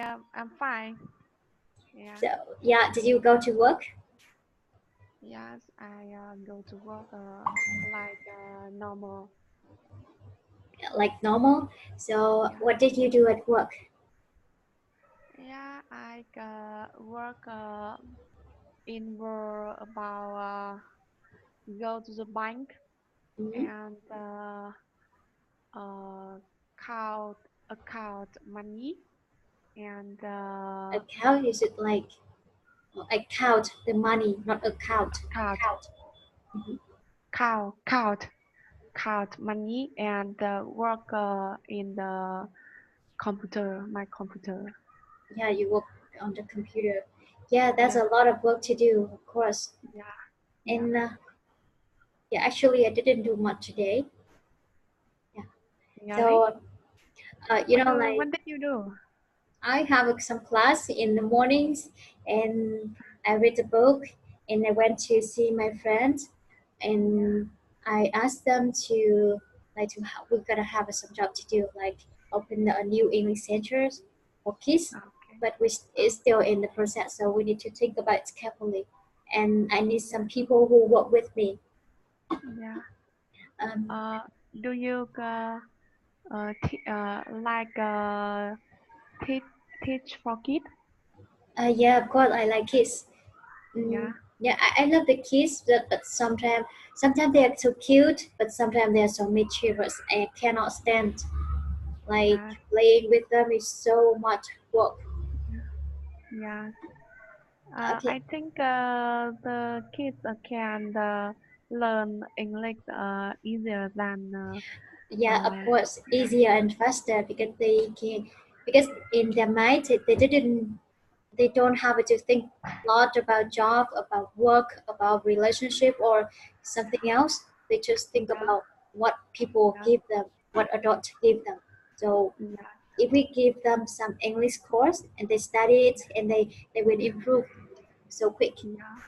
Yeah, I'm fine. Yeah. So, yeah, did you go to work? Yes, I go to work like normal. Like normal? So, Yeah. what did you do at work? Yeah, I work in work about go to the bank Mhm. and uh, count account money and Account, is it like account the money, not account? count Account. Mhm. count count money and work in the computer, my computer. Yeah, you work on the computer. Yeah, that's Yeah, a lot of work to do, of course. yeah, yeah. And yeah, actually, I didn't do much today. Yeah. Really? So, like What did you do? I have some class in the mornings, and I read a book, and I went to see my friends, Yeah. and I asked them to we gotta have some job to do, like open a new English centers for kids, Okay. but it's still in the process, so we need to think about it carefully, and I need some people who work with me. Yeah. Um, Uh, do you like teach teach for kids? yeah, of course, I like kids. Yeah. Yeah, I love the kids, but sometimes they are so cute, but sometimes they are so mischievous. I cannot stand like Yeah. playing with them is so much work. Yeah. Okay, I think the kids can learn English easier than yeah, of uh, course, easier and faster because because in their mind they don't have to think a lot about job, about work, about relationship or something else. They just think yeah, about what people yeah, give them, what adults give them. So yeah, if we give them some English course and they study it and they will improve so quick. yeah.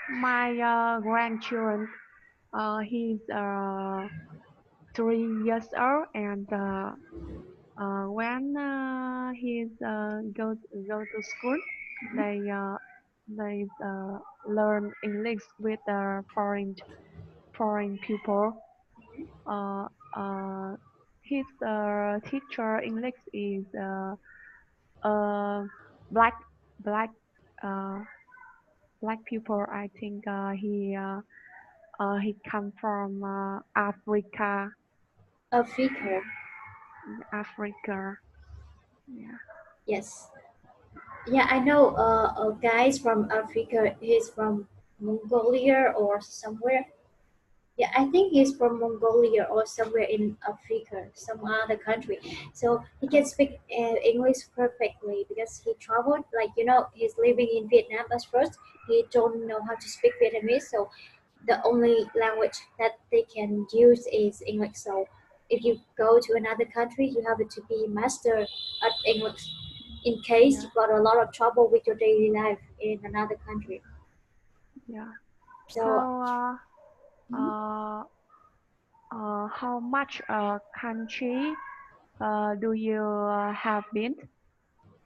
My grandchildren, he's 3 years old, and when he's go to school, they uh, they learn English with foreign people. Uh, uh, his teacher English is uh, black black uh, black people. I think he come from Africa. Africa, Africa. Yeah. yes, yeah, I know guys from Africa. He's from Mongolia or somewhere. Yeah, I think he's from Mongolia or somewhere in Africa, some other country. So he can speak English perfectly because he traveled. Like he's living in Vietnam at first. He don't know how to speak Vietnamese, so the only language that they can use is English. So if you go to another country, you have to be master at English in case Yeah. you got a lot of trouble with your daily life in another country. Yeah. So So mhm, uh, how much country do you have been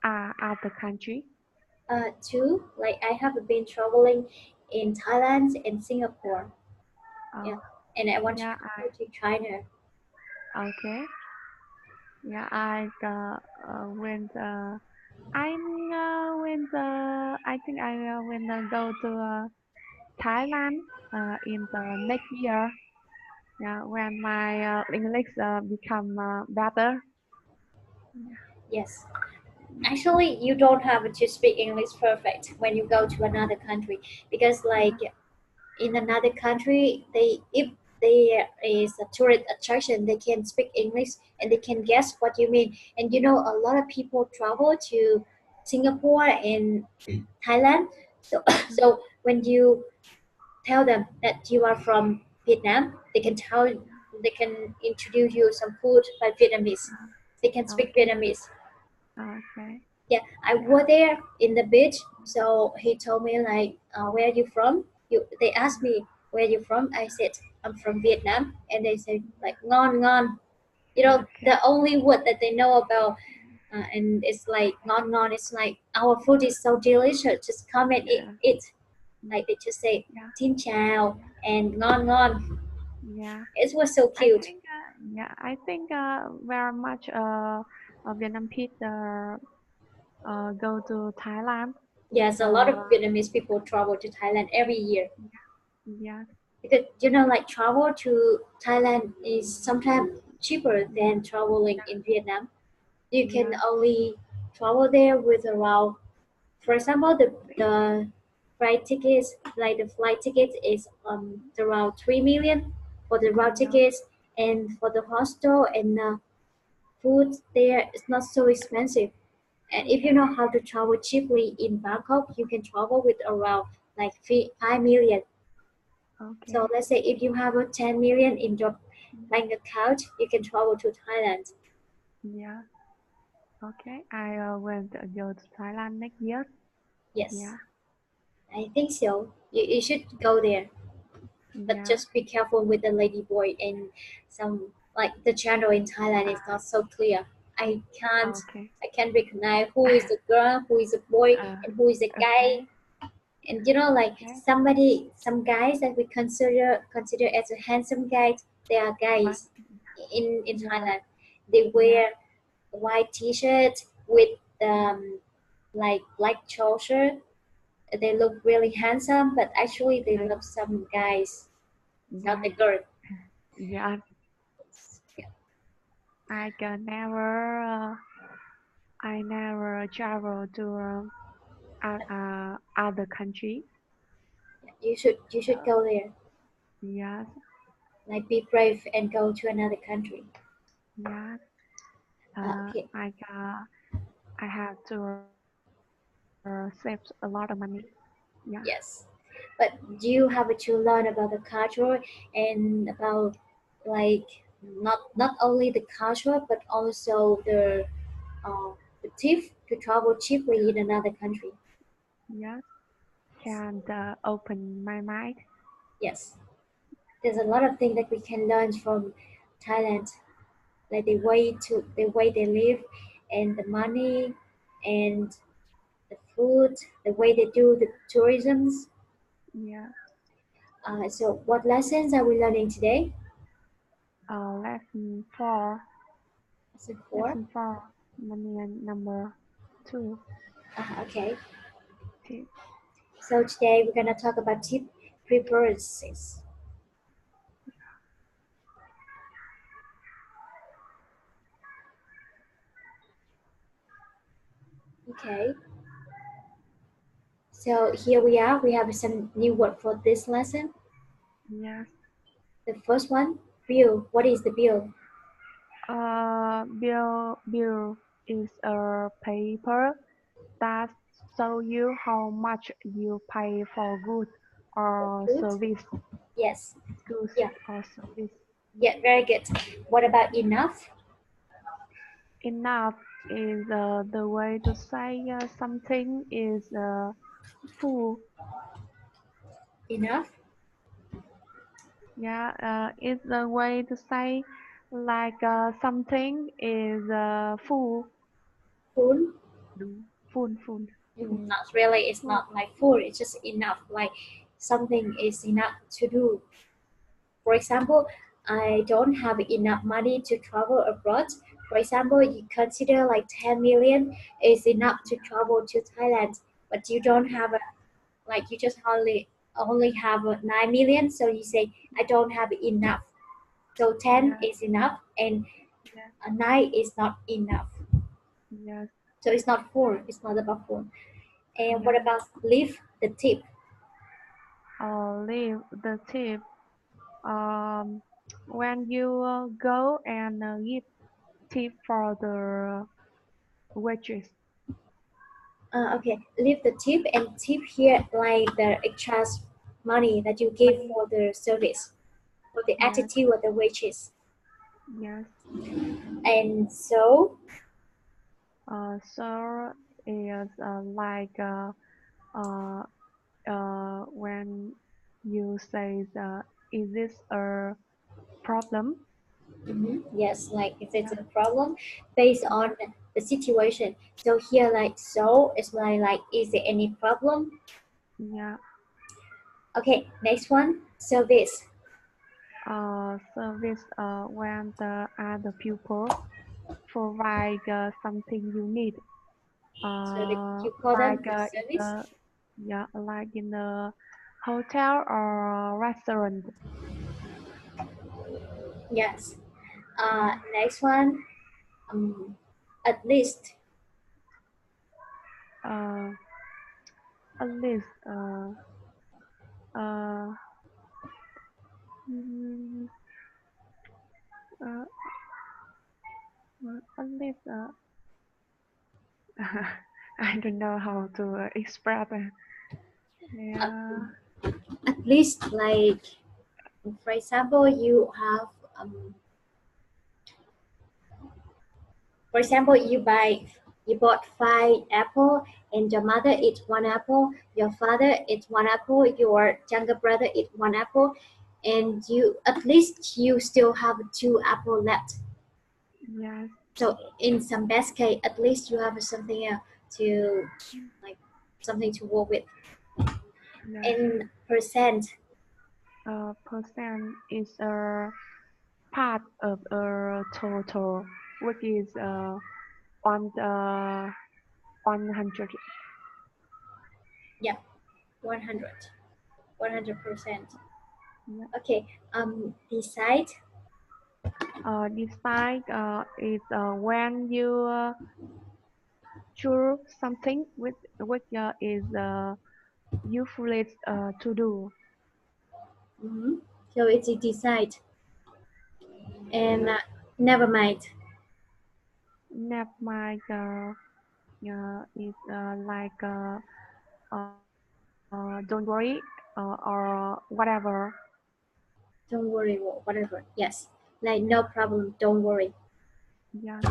out the country? two, like I have been traveling in Thailand and Singapore. Yeah, Uh, and I want to yeah, go to China. okay. Yeah, I went. I think I will go to Thailand in the next year. Yeah, when my English become better. Yes, actually, you don't have to speak English perfect when you go to another country because, like, Yeah, in another country, they if there is a tourist attraction, they can speak English and they can guess what you mean. And a lot of people travel to Singapore and Thailand. So, so when you tell them that you are from Vietnam, they can introduce you some food by Vietnamese. They can speak okay, Vietnamese. okay. Yeah, I Yeah, was there in the beach. So he told me like, "Where are you from?" They asked me, "Where are you from?" I said, "I'm from Vietnam," and they said like, "Ngon ngon." The okay. only word that they know about and it's like non. It's like our food is so delicious. Just come and eat yeah, it. yeah, Like they just say yeah, "Xin chào" yeah, and ngon. yeah. It was so I cute. think, yeah, I think very much Vietnam people go to Thailand. Yes, a lot So of Vietnamese people travel to Thailand every year yeah, because like travel to Thailand is sometimes cheaper yeah, than traveling in Vietnam. You can yeah, only travel there with around, for example, the flight tickets is around 3 million for the route yeah, tickets, and for the hostel and food there is not so expensive. And if you yeah. know how to travel cheaply in Bangkok, you can travel with around like 5 million. So Okay, let's say if you have a 10 million in your bank account, you can travel to Thailand. yeah. Okay, I will go to Thailand next year. Yes, Yeah, I think so. You should go there, but yeah. just be careful with the lady boy and some like the channel in Thailand is not so clear. I can't Okay. I can't recognize who is a girl, who is a boy, Uh, and who is a guy. okay, And like okay. some guys that we consider as a handsome guys, they are But guys in yeah, Thailand. They yeah, wear white t-shirt with like black trouser. They look really handsome, but actually they yeah, love some guys, not yeah, the girl. yeah. I can never, I never travel to other country. You should Uh, go there. yes, Like be brave and go to another country. yes. Okay, I have to save a lot of money. Yeah, yes. But you have to learn about the culture and about like not only the culture but also uh, the tip to travel cheaply in another country. yes. Can open my mind. Yes, there's a lot of things that we can learn from Thailand, like the way they live, and the money, and the food, the way they do the tourisms. Yeah. So, what lessons are we learning today? Lesson four. Lesson four. Lesson four. Money number two. Okay. Tip. So today we're gonna talk about tip preferences. Okay. So here we are. We have some new word for this lesson. Yes. The first one, bill. What is the bill? Bill is a paper that show you how much you pay for goods For or food? service. Yes. Goods Yeah. or service. Yeah. Very good. What about enough? Enough is the way to say something is full. Enough. Yeah, it's the way to say like something is full. Full. Full, full, full, Not really. It's full. not like full. It's just enough. Like something is enough to do. For example, I don't have enough money to travel abroad. For example, you consider like 10 million is enough to travel to Thailand, but you don't have a, like you just only have a 9 million, so you say I don't have enough. So 10 Yes, is enough and yes, a 9 is not enough. yes, So it's not 4, it's not about 4. And what yes. about leave the tip? Leave the tip. Um, when you go and give tip for the waitress. Okay, leave the tip and tip here like the extra money that you give Money. for the service, for the Yes, attitude of the waitress. yes. And so, So is like uh, when you say is this a problem? yes, like if it's Yeah, a problem based on yeah, the situation. So here like so it's like is there any problem? Yeah. Okay, next one, service. Service when the other people provide something you need. So you call them Like the in service. the yeah, like in the hotel or restaurant. Yes. Yeah. Next one, um, at least. Uh, at least uh, mm, uh, at least I don't know how to express. Uh, Yeah. at least like for example you have for example you bought five apple and your mother eats one apple, your father eats one apple, your younger brother eats one apple, and you at least you still have two apple left. Yes. So in some best case at least you have something to like something to work with. Yes. In percent. Percent is a part of a total, which is on 100. Yeah, 100, 100%. Yeah. Okay, decide. Decide is when you choose something which is useful to do. Mm-hmm. So it's a decide. And Yeah. never mind. Never mind. Is like don't worry or whatever. Don't worry, whatever. Yes, like no problem. Don't worry. Yes.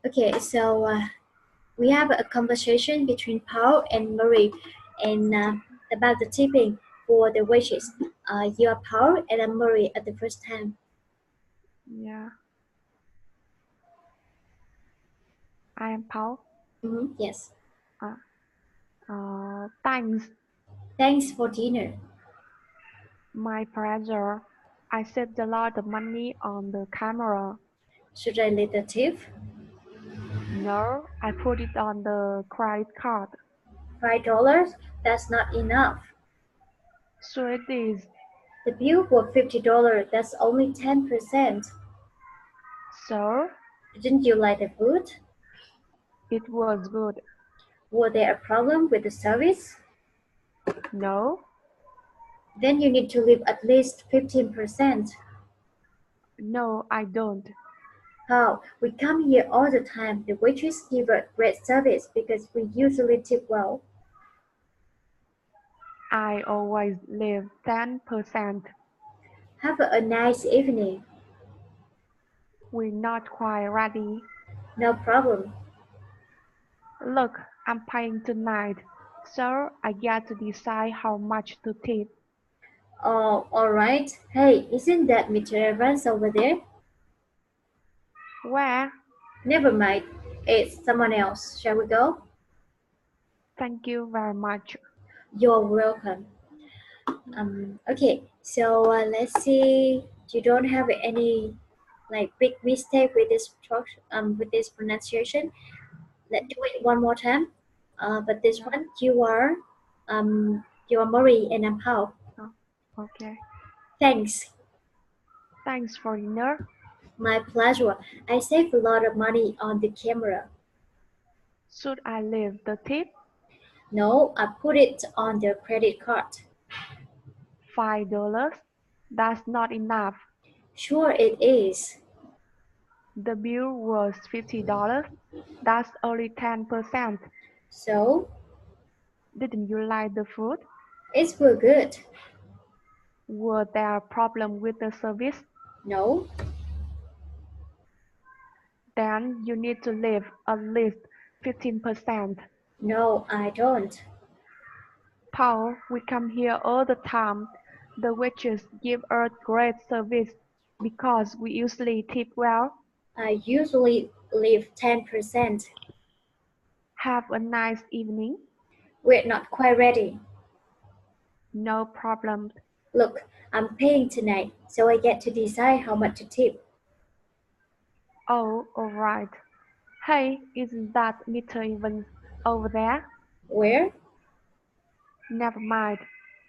Okay, so we have a conversation between Paul and Marie, and about the tipping for the wages. You are Paul and I'm Marie at the first time. Yeah. I am Paul. Mm-hmm. Yes. Uh, Thanks. Thanks for dinner. My pleasure. I saved a lot of money on the camera. Should I leave the tip? No, I put it on the credit card. $5? That's not enough. So it is. The bill was $50. That's only 10%. So Didn't you like the food? it was good. Was there a problem with the service? No, Then you need to leave at least 15%. no, I don't. How? We come here all the time. The waitress give a great service because we usually tip well. I always leave 10%. Have a nice evening. We're not quite ready. No problem. Look, I'm paying tonight, so I get to decide how much to tip. Oh, alright. Hey, isn't that Mr. Evans over there? Where? Never mind. It's someone else. Shall we go? Thank you very much. You're welcome. Okay, so let's see. You don't have any like big mistake with this with this pronunciation. Let's do it one more time. But this Yeah. one you are Marie and I'm Paul. Oh, okay. Thanks. Thanks for dinner. My pleasure. I save a lot of money on the camera. Should I leave the tip? No, I put it on the credit card. $5? That's not enough. Sure it is. The bill was $50. That's only 10%. So Didn't you like the food? it's real good. Were there problems with the service? No, Then you need to leave at least 15%. no, I don't. Paul, we come here all the time. The waiters give us great service because we usually tip well. I usually leave 10%. Have a nice evening. We're not quite ready. No problem. Look, I'm paying tonight, so I get to decide how much to tip. Oh, all right. Hey, isn't that Mr. Evans over there? Where? Never mind.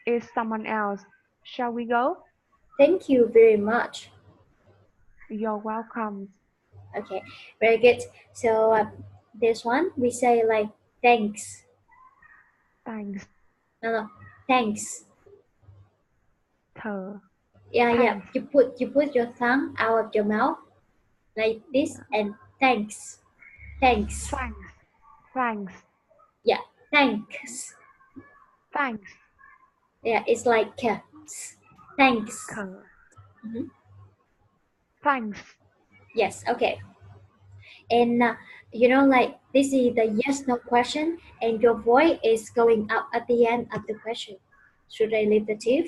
It's someone else. Shall we go? Thank you very much. You're welcome. Okay, very good. So this one we say like thanks. Thanks. No, thanks. Thờ. Yeah. Thanks. You put your tongue out of your mouth like this and thanks. Thanks. Thanks. Thanks. Yeah, thanks. Thanks. Yeah, it's like thanks. Thờ. Mhm. Thanks. Yes, okay. And like this is the yes no question, and your voice is going up at the end of the question. Should I leave the tip?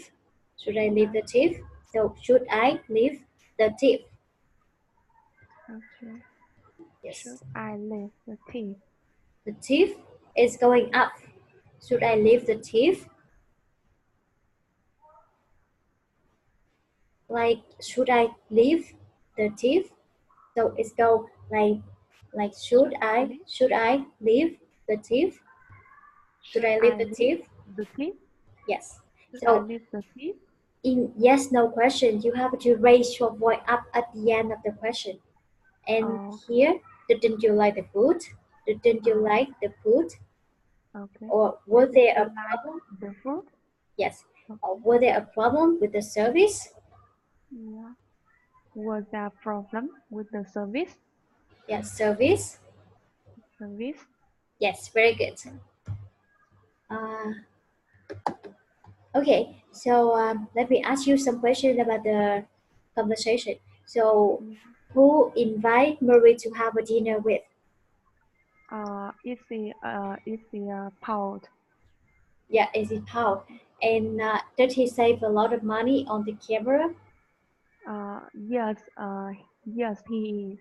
Should I leave Yeah. the tip? So, should I leave the tip? Okay. Should Yes. I leave the tip? The tip is going up. Should I leave the tip? Like, should I leave the tip? So it's go like Should I leave? should I leave the tip? Should Should I leave I the leave tip? the tip? Yes. Should I So leave the tip? in yes no question, you have to raise your voice up at the end of the question. And Okay. here, didn't you like the food? Didn't you Uh, like the food? okay. Or was Didn't there you a like problem? the food? Yes. Or Okay. was there a problem with the service? Yeah. Was there a problem with the service? Yes, service. Service? Yes, very good. Uh, okay, so let me ask you some questions about the conversation. So, Yeah. who invite Marie to have a dinner with? It's the pound. Yeah, is it Paul? And did he save a lot of money on the camera? Yes. Yes, he is.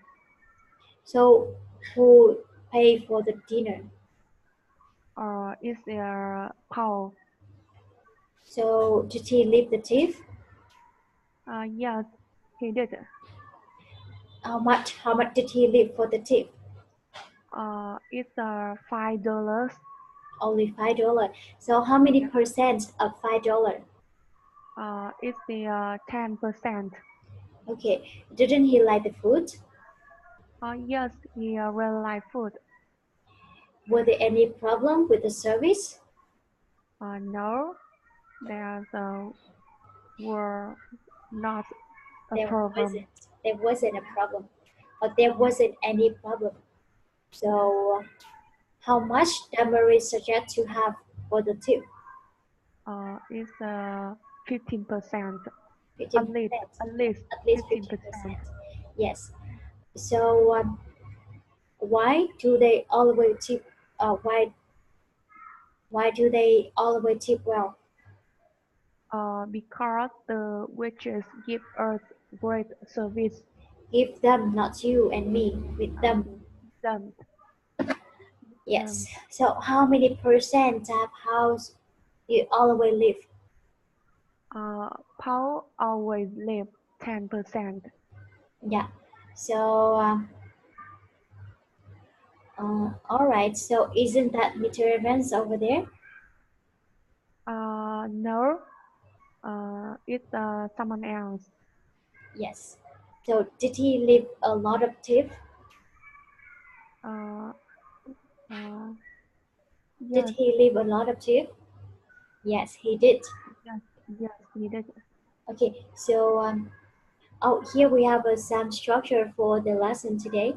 So, who paid for the dinner? It's a Paul. So, did he leave the tip? Yes, he did. How much did he leave for the tip? It's $5. Only $5. So, how many Yeah. percent of $5? It's the 10%. Okay, didn't he like the food? Yes, he really like food. Were there any problem with the service? No, there's were not a There problem. wasn't. There wasn't a problem, but there Yeah. wasn't any problem. Yes. So, how much does Marie suggest to have for the tip? It's 15%. Fifteen At least, percent, at least at least 15%. 15%. Yes. So, why do they always tip? Why do they always tip well? Because the waitress give us great service. Give them, not you and me. With them. Okay. Them, Yes. them. So, how many percent of house you always live? Paul always leave 10%. Yeah. So, all right. So, isn't that Mr. Evans over there? No, it's someone else. Yes. So, did he leave a lot of tip? Uh, uh, Did yes, he leave a lot of tip? Yes, he did. yes, yes, he did. Okay. So, here we have some structure for the lesson today,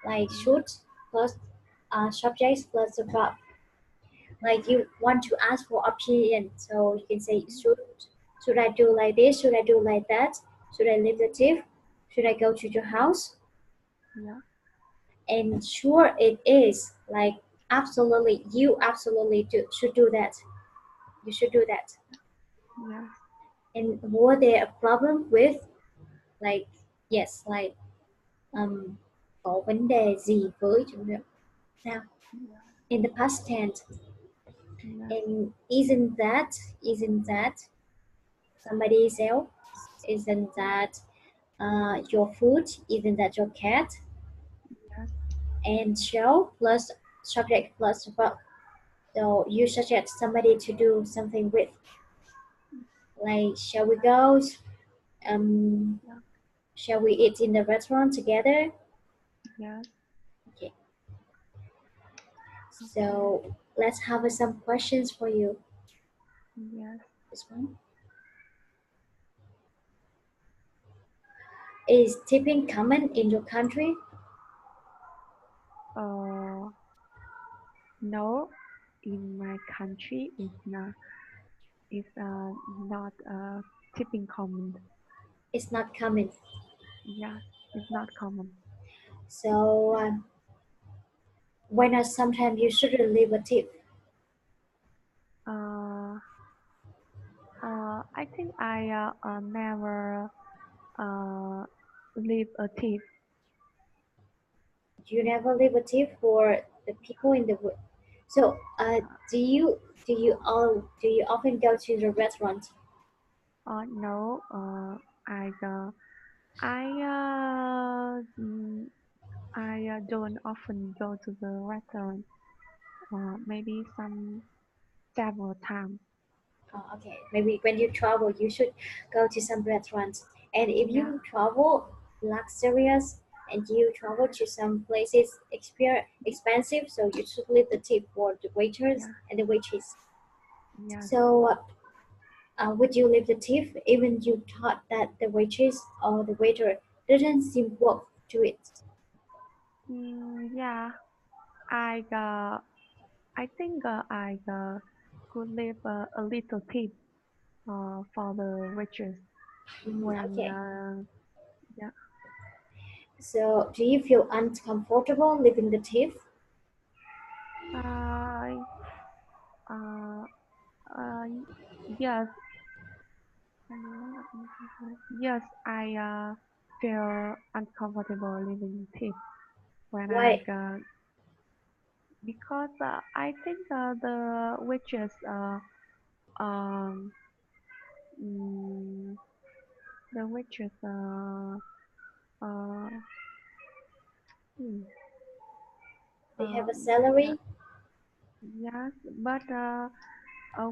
like Yeah, should plus subjects plus the verb. Like you want to ask for opinion, so you can say should I do like this? Should I do like that? Should I leave the tip? Should I go to your house? yeah, And sure, it is like absolutely. You absolutely should do that. You should do that. yes, And were there a problem with like yes like um có vấn đề gì với chủ nhiệm sao? yeah. in the past tense. yes, And isn't that somebody else? Isn't that your food? Isn't that your cat? yes, And shall plus subject plus verb. So you suggest somebody to do something with, like, shall we go? Um, yeah, shall we eat in the restaurant together? yes, Okay. okay, So let's have some questions for you. yes. This one is tipping common in your country? Uh, no, in my country, it's not tipping common. It's not common. Yes, it's not common. So why not? Sometimes you shouldn't leave a tip. Uh, I think I never uh leave a tip. You never leave a tip for the people in the So do you often go to the restaurant? No, I uh, I don't often go to the restaurant. Maybe some several times. Okay, maybe when you travel, you should go to some restaurants. And if Yeah, you travel luxurious and you travel to some places expensive, so you should leave the tip for the waiters yeah, and the waitress. yes. So would you leave the tip even you thought that the waitress or the waiter didn't seem worth to it? Yeah. I think I could leave a little tip for the waitress when Okay. yeah. So do you feel uncomfortable leaving the tip? I uh, uh, yes. Yes, I feel uncomfortable leaving tip when I Why? go because I think the waitress um mm, the waitress uh hmm, They have a yeah, salary? yes, but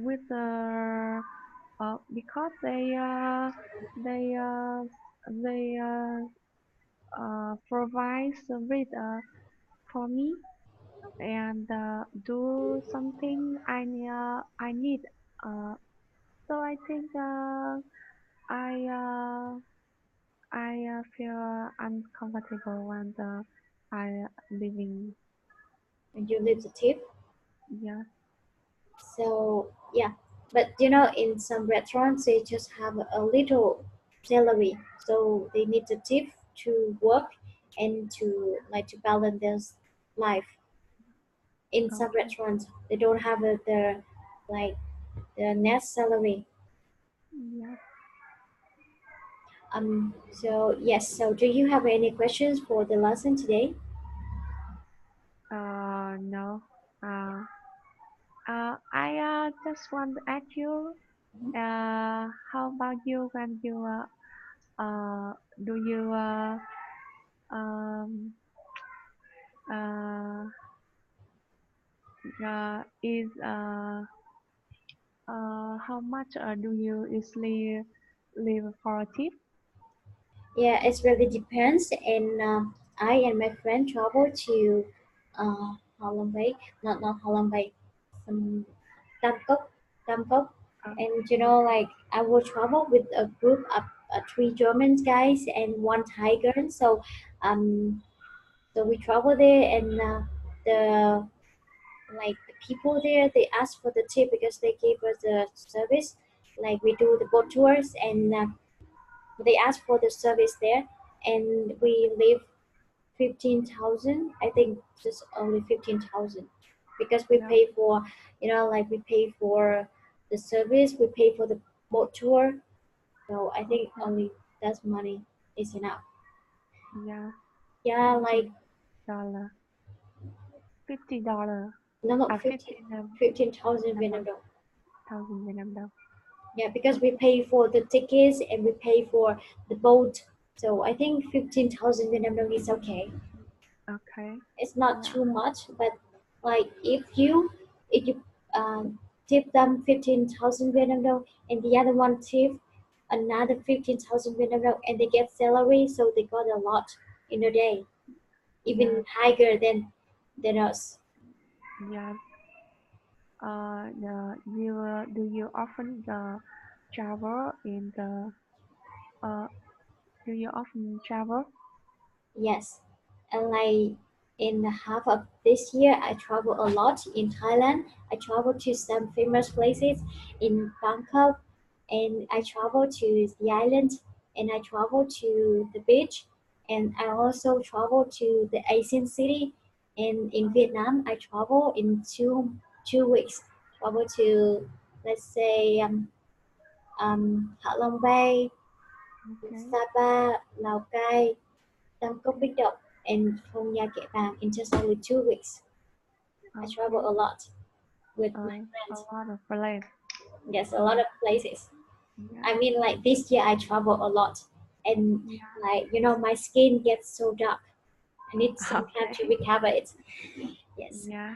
with the because they they provide service for me and do something I need. Uh, so I think I uh, I feel uncomfortable when I living. When you leave the tip? Yes, So yeah, but in some restaurants they just have a little salary, so they need the tip to work and to like to balance their life. In some okay. restaurants, they don't have the like the net salary. Yes. So yes. So do you have any questions for the lesson today? No. Uh, I just want to ask you. How about you when you do you um uh is how much do you usually leave for a tip? Yeah, it really depends. And I and my friend travel to Holland Bay, not Holland Bay, some Bangkok, Bangkok. And Okay. like I will travel with a group of three German guys and one Thai girl. Um, so we travel there, and the like the people there, they ask for the tip because they gave us the service. Like we do the boat tours, and they ask for the service there, and we leave 15,000. I think just only 15,000 because we Yeah. pay for, like we pay for the service, we pay for the boat tour. So I think Okay. only that money is enough. Yeah. Yeah, like $50. $50. No, no, 15, 15 15,000 Vietnam Vietnam đồng, dong. thousand Vietnam đồng. Yeah, because we Okay, pay for the tickets and we pay for the boat. So I think 15,000 Vietnam dong is okay. okay, It's not yeah, too much, but like if you tip them 15,000 Vietnam dong and the other one tip another 15,000 Vietnam dong and they get salary, so they got a lot in a day, even yeah, higher than us. yeah. Do you often travel in the uh do you often travel? Yes, and like in half of this year, I travel a lot in Thailand. I travel to some famous places in Bangkok, and I travel to the island, and I travel to the beach, and I also travel to the Asian city. And in Oh, Vietnam, I travel in two weeks. Travel to, let's say, Hạ Long Bay, okay, Sapa, Lào Cai, Tam Cốc Bích Động, and Phong Nha Kẻ Bàng in just only 2 weeks. I travel okay. a lot with my A friends. lot of place. Yes, a lot Yeah, of places. yeah, I mean, like this year I travel a lot, and yeah. like my skin gets so dark. I need some time to Okay. recover it. Yes. Yeah,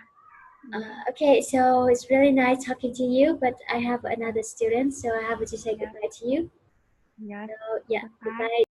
yeah, Okay, so it's really nice talking to you, but I have another student, so I have to say yeah, goodbye to you. yeah. So yeah, Goodbye. goodbye.